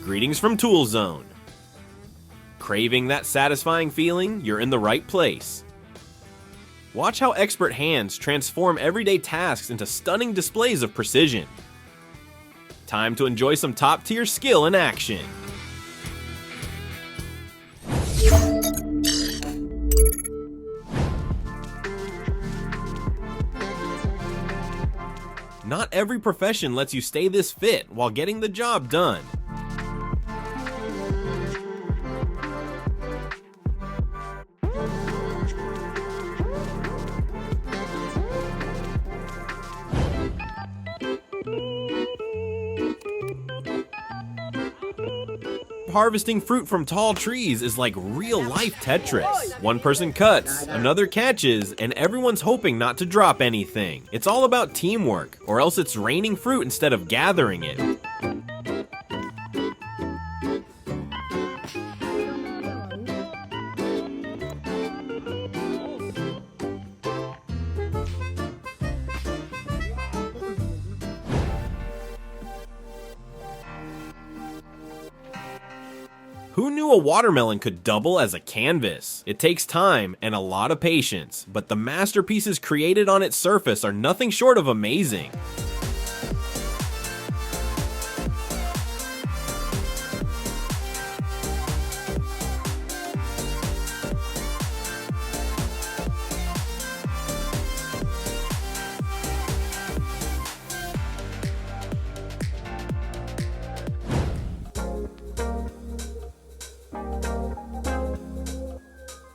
Greetings from Tool Zone. Craving that satisfying feeling? You're in the right place. Watch how expert hands transform everyday tasks into stunning displays of precision. Time to enjoy some top-tier skill in action. Not every profession lets you stay this fit while getting the job done. Harvesting fruit from tall trees is like real-life Tetris. One person cuts, another catches, and everyone's hoping not to drop anything. It's all about teamwork, or else it's raining fruit instead of gathering it. Who knew a watermelon could double as a canvas? It takes time and a lot of patience, but the masterpieces created on its surface are nothing short of amazing.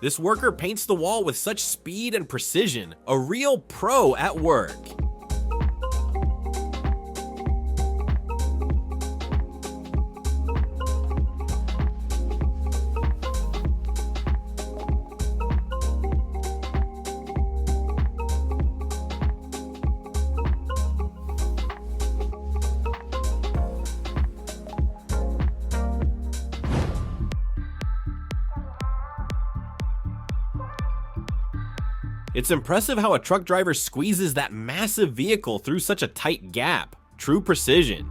This worker paints the wall with such speed and precision, a real pro at work. It's impressive how a truck driver squeezes that massive vehicle through such a tight gap. True precision.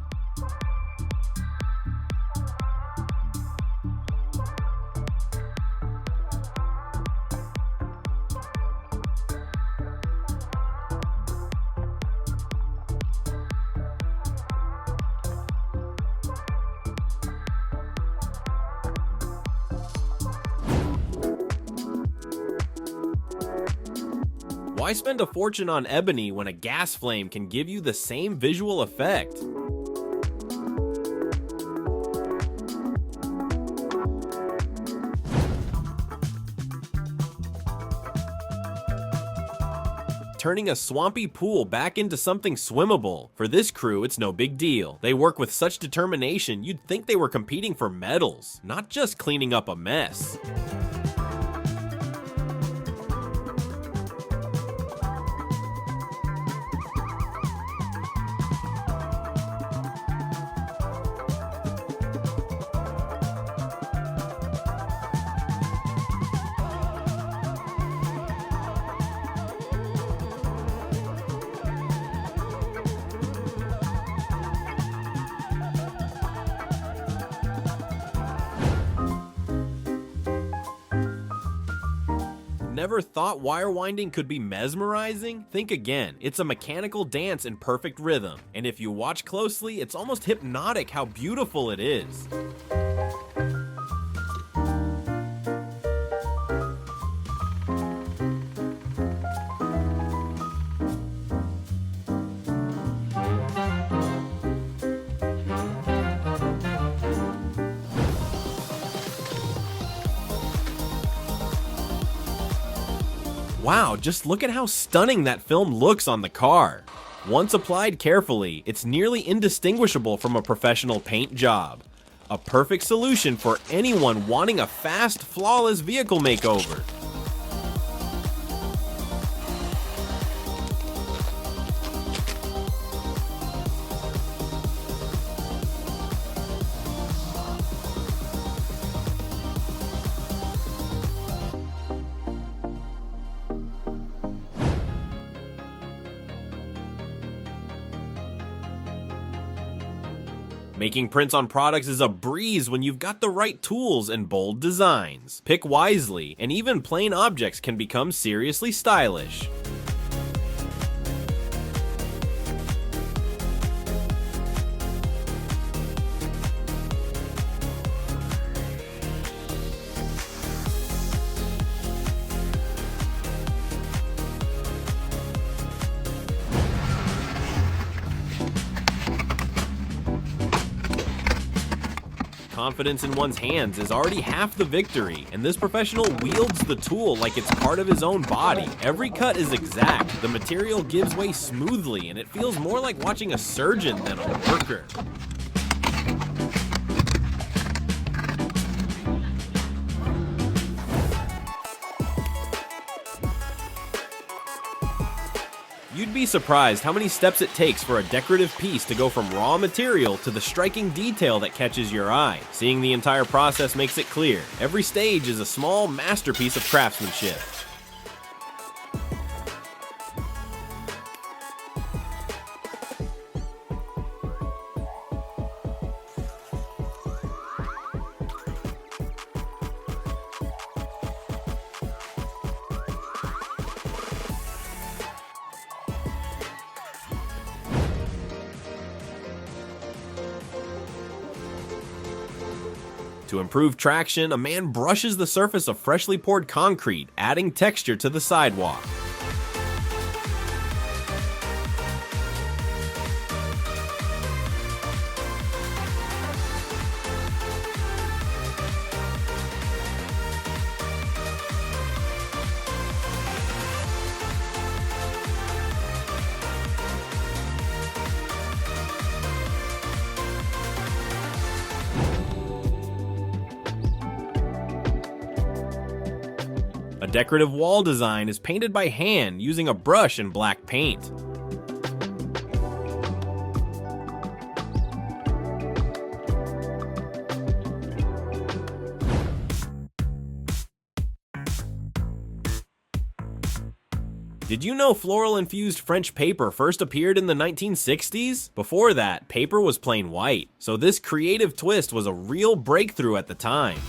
Why spend a fortune on ebony when a gas flame can give you the same visual effect? Turning a swampy pool back into something swimmable. For this crew, it's no big deal. They work with such determination, you'd think they were competing for medals, not just cleaning up a mess. Never thought wire winding could be mesmerizing? Think again. It's a mechanical dance in perfect rhythm, and if you watch closely, it's almost hypnotic how beautiful it is. Wow, just look at how stunning that film looks on the car. Once applied carefully, it's nearly indistinguishable from a professional paint job. A perfect solution for anyone wanting a fast, flawless vehicle makeover. Making prints on products is a breeze when you've got the right tools and bold designs. Pick wisely, and even plain objects can become seriously stylish. Confidence in one's hands is already half the victory, and this professional wields the tool like it's part of his own body. Every cut is exact, the material gives way smoothly, and it feels more like watching a surgeon than a worker. You'd be surprised how many steps it takes for a decorative piece to go from raw material to the striking detail that catches your eye. Seeing the entire process makes it clear. Every stage is a small masterpiece of craftsmanship. To improve traction, a man brushes the surface of freshly poured concrete, adding texture to the sidewalk. A decorative wall design is painted by hand using a brush and black paint. Did you know floral-infused French paper first appeared in the 1960s? Before that, paper was plain white, so this creative twist was a real breakthrough at the time.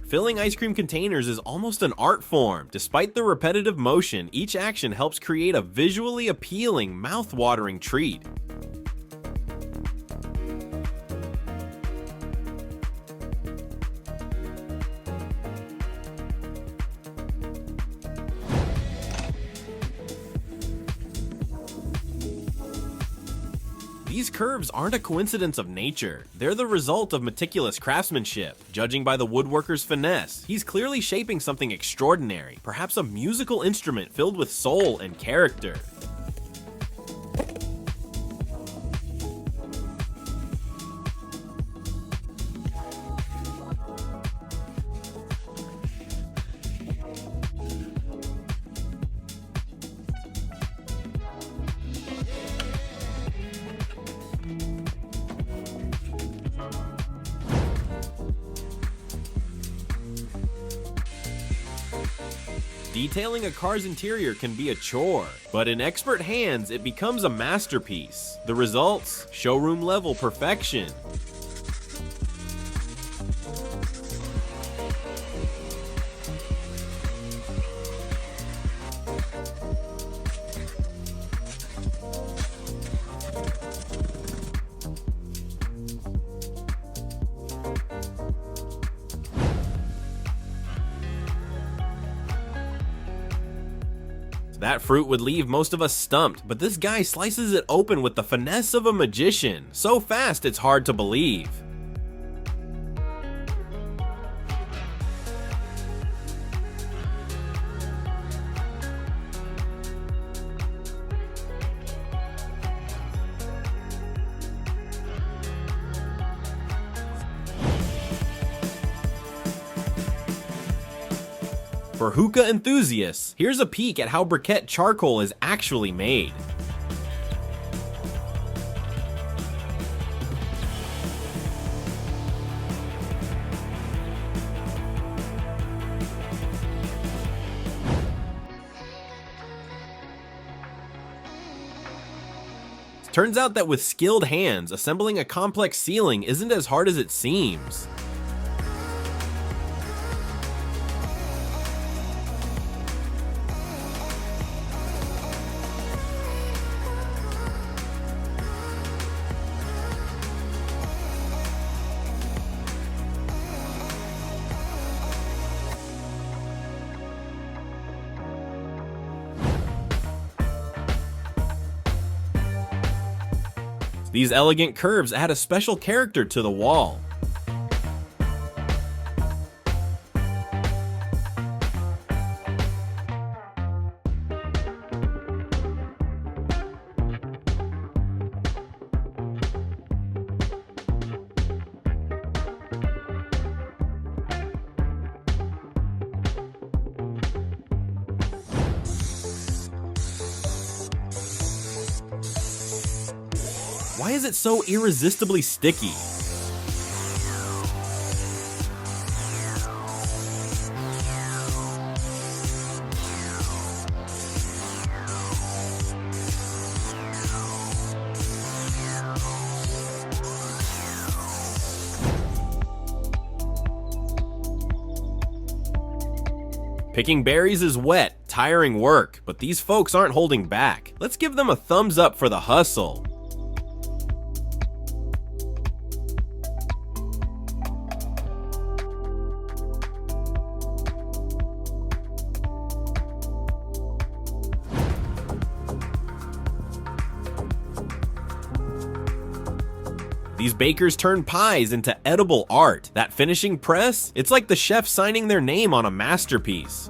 Filling ice cream containers is almost an art form. Despite the repetitive motion, each action helps create a visually appealing, mouth-watering treat. These curves aren't a coincidence of nature. They're the result of meticulous craftsmanship. Judging by the woodworker's finesse, he's clearly shaping something extraordinary, perhaps a musical instrument filled with soul and character. Detailing a car's interior can be a chore, but in expert hands, it becomes a masterpiece. The results? Showroom-level perfection. That fruit would leave most of us stumped, but this guy slices it open with the finesse of a magician. So fast, it's hard to believe. For hookah enthusiasts, here's a peek at how briquette charcoal is actually made. Turns out that with skilled hands, assembling a complex ceiling isn't as hard as it seems. These elegant curves add a special character to the wall. Why is it so irresistibly sticky? Picking berries is wet, tiring work, but these folks aren't holding back. Let's give them a thumbs up for the hustle. These bakers turn pies into edible art. That finishing press, it's like the chef signing their name on a masterpiece.